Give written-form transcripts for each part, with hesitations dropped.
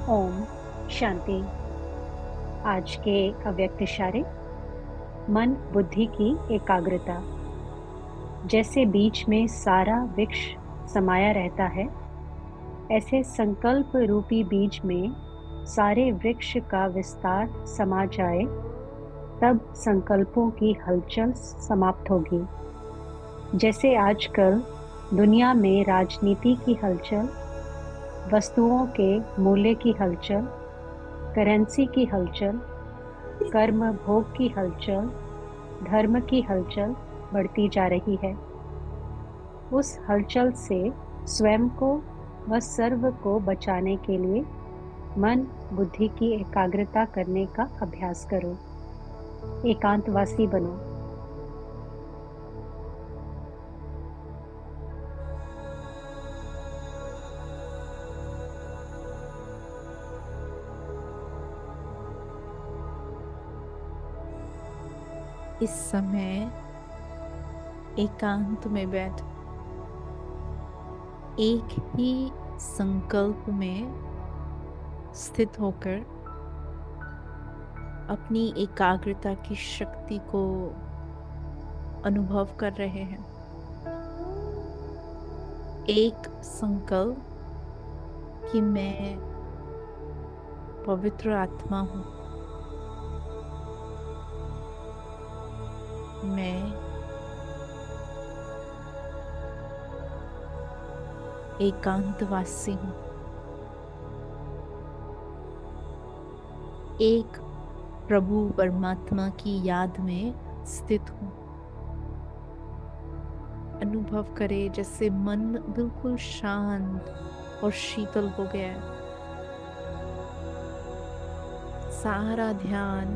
ओम शांति। आज के अव्यक्त इशारे। मन बुद्धि की एकाग्रता। जैसे बीज में सारा वृक्ष समाया रहता है, ऐसे संकल्प रूपी बीज में सारे वृक्ष का विस्तार समा जाए, तब संकल्पों की हलचल समाप्त होगी। जैसे आजकल दुनिया में राजनीति की हलचल, वस्तुओं के मूल्य की हलचल, करेंसी की हलचल, कर्म भोग की हलचल, धर्म की हलचल बढ़ती जा रही है। उस हलचल से स्वयं को व सर्व को बचाने के लिए मन बुद्धि की एकाग्रता करने का अभ्यास करो। एकांतवासी बनो। इस समय एकांत में बैठ एक ही संकल्प में स्थित होकर अपनी एकाग्रता की शक्ति को अनुभव कर रहे हैं। एक संकल्प कि मैं पवित्र आत्मा हूँ, मैं एकांतवासी हूँ, एक प्रभु परमात्मा की याद में स्थित हूँ। अनुभव करे जैसे मन बिल्कुल शांत और शीतल हो गया है। सारा ध्यान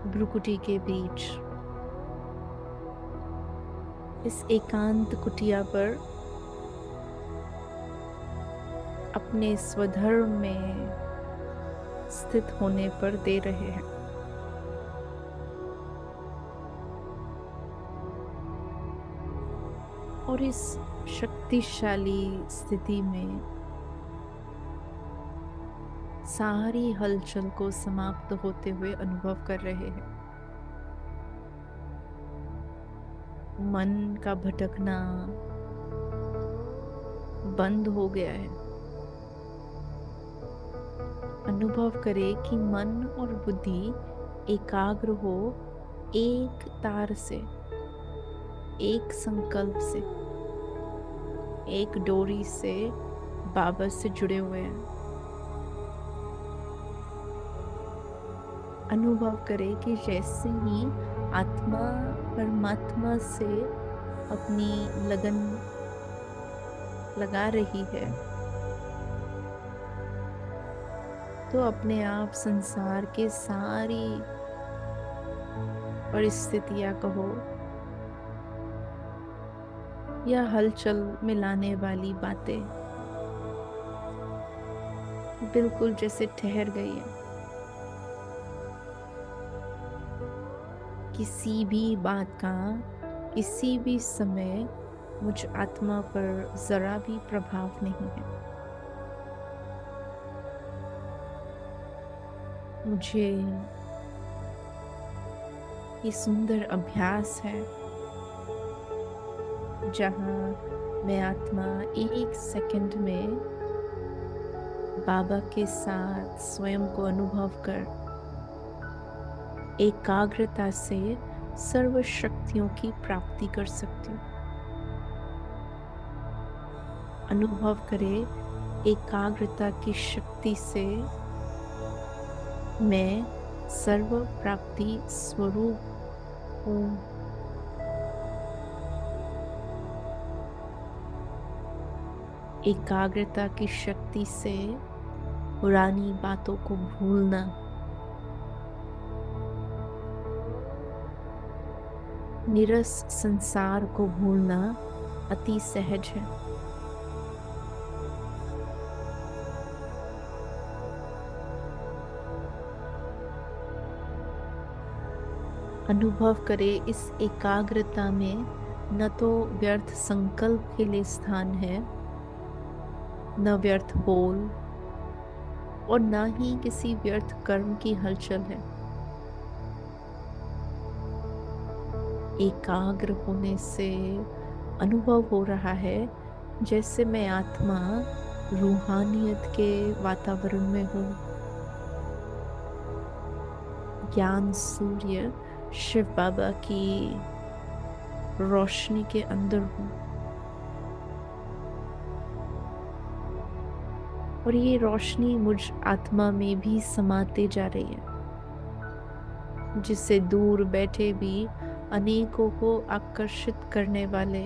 भ्रुकुटी के बीच इस एकांत कुटिया पर अपने स्वधर्म में स्थित होने पर दे रहे हैं। और इस शक्तिशाली स्थिति में सारी हलचल को समाप्त होते हुए अनुभव कर रहे हैं। मन का भटकना बंद हो गया है। अनुभव करे कि मन और बुद्धि एकाग्र हो, एक तार से, एक संकल्प से, एक डोरी से बाबा से जुड़े हुए हैं। अनुभव करे कि जैसे ही आत्मा परमात्मा से अपनी लगन लगा रही है, तो अपने आप संसार के सारी परिस्थितियां कहो या हलचल में लाने वाली बातें बिल्कुल जैसे ठहर गई है। किसी भी बात का किसी भी समय मुझ आत्मा पर जरा भी प्रभाव नहीं है। मुझे ये सुंदर अभ्यास है जहाँ मैं आत्मा एक सेकंड में बाबा के साथ स्वयं को अनुभव कर एकाग्रता से सर्व शक्तियों की प्राप्ति कर सकती हूँ। अनुभव करे एकाग्रता की शक्ति से मैं सर्व प्राप्ति स्वरूप हूँ। एकाग्रता की शक्ति से पुरानी बातों को भूलना, निरस संसार को भूलना अति सहज है। अनुभव करे इस एकाग्रता में न तो व्यर्थ संकल्प के लिए स्थान है न व्यर्थ बोल और न ही किसी व्यर्थ कर्म की हलचल है। एकाग्र होने से अनुभव हो रहा है जैसे मैं आत्मा रूहानियत के वातावरण में हूँ। ज्ञान सूर्य शिव बाबा की रोशनी के अंदर हूँ और ये रोशनी मुझ आत्मा में भी समाते जा रही है, जिससे दूर बैठे भी अनेकों को आकर्षित करने वाले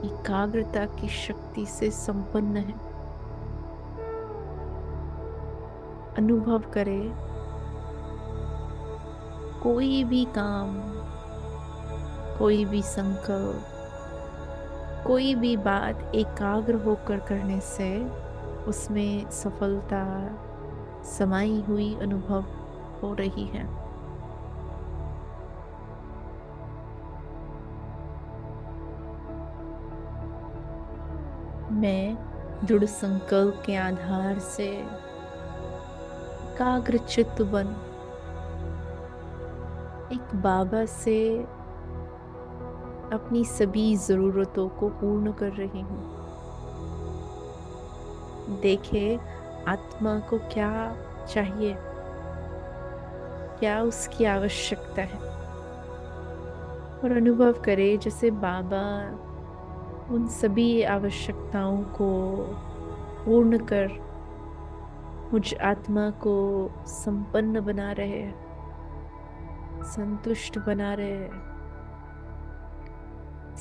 एकाग्रता की शक्ति से संपन्न है। अनुभव करे कोई भी काम, कोई भी संकल्प, कोई भी बात एकाग्र होकर करने से उसमें सफलता समाई हुई अनुभव हो रही है। मैं दृढ़ संकल्प के आधार से एकाग्र चित्त बन एक बाबा से अपनी सभी जरूरतों को पूर्ण कर रही हूँ। देखे आत्मा को क्या चाहिए, क्या उसकी आवश्यकता है, और अनुभव करे जैसे बाबा उन सभी आवश्यकताओं को पूर्ण कर मुझ आत्मा को संपन्न बना रहे हैं, संतुष्ट बना रहे हैं,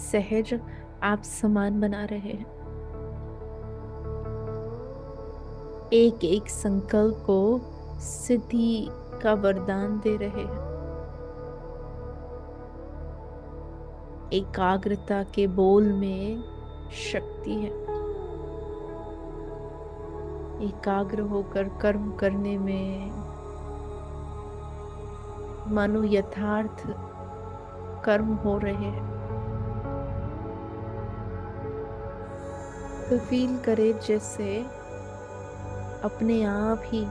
सहज आप समान बना रहे हैं। एक एक संकल्प को सिद्धि का वरदान दे रहे हैं। एकाग्रता के बोल में शक्ति है। एकाग्र होकर कर्म करने में मानो यथार्थ कर्म हो रहे हैं। तो फील करे जैसे अपने आप ही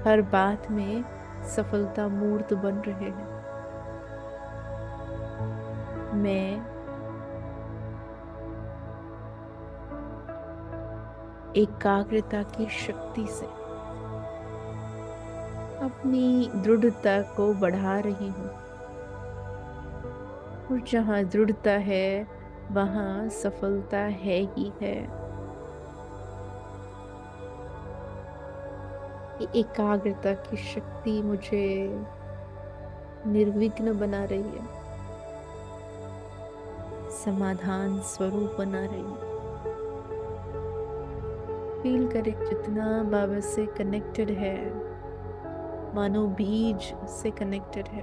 हर बात में सफलता मूर्त बन रहे हैं। मैं एकाग्रता की शक्ति से अपनी दृढ़ता को बढ़ा रही हूँ, और जहाँ दृढ़ता है वहाँ सफलता है ही है। ये एकाग्रता की शक्ति मुझे निर्विघ्न बना रही है, समाधान स्वरूप बना रही है। फील करे जितना बाबा से कनेक्टेड है, मानो बीज से कनेक्टेड है,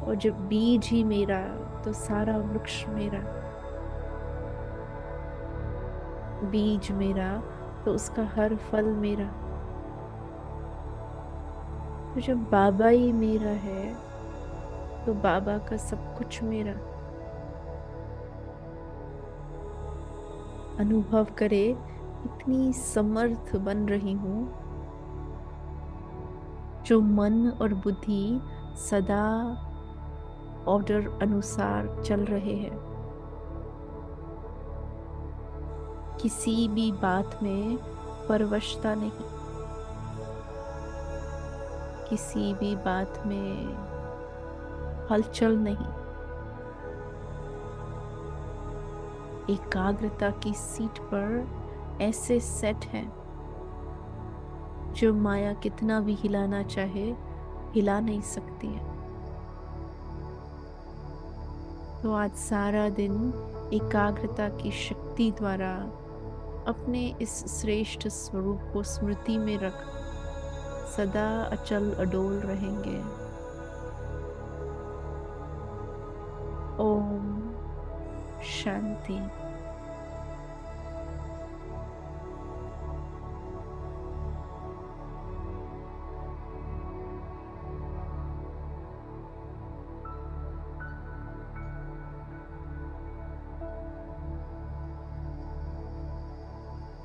और जब बीज ही मेरा तो सारा वृक्ष मेरा। बीज मेरा तो उसका हर फल मेरा। तो जब बाबा ही मेरा है तो बाबा का सब कुछ मेरा। अनुभव करे इतनी समर्थ बन रही हूँ, जो मन और बुद्धि सदा ऑर्डर अनुसार चल रहे हैं। किसी भी बात में परवशता नहीं, किसी भी बात में हलचल नहीं। एकाग्रता की सीट पर ऐसे सेट है जो माया कितना भी हिलाना चाहे हिला नहीं सकती है। तो आज सारा दिन एकाग्रता की शक्ति द्वारा अपने इस श्रेष्ठ स्वरूप को स्मृति में रख सदा अचल अडोल रहेंगे। ओम शांति।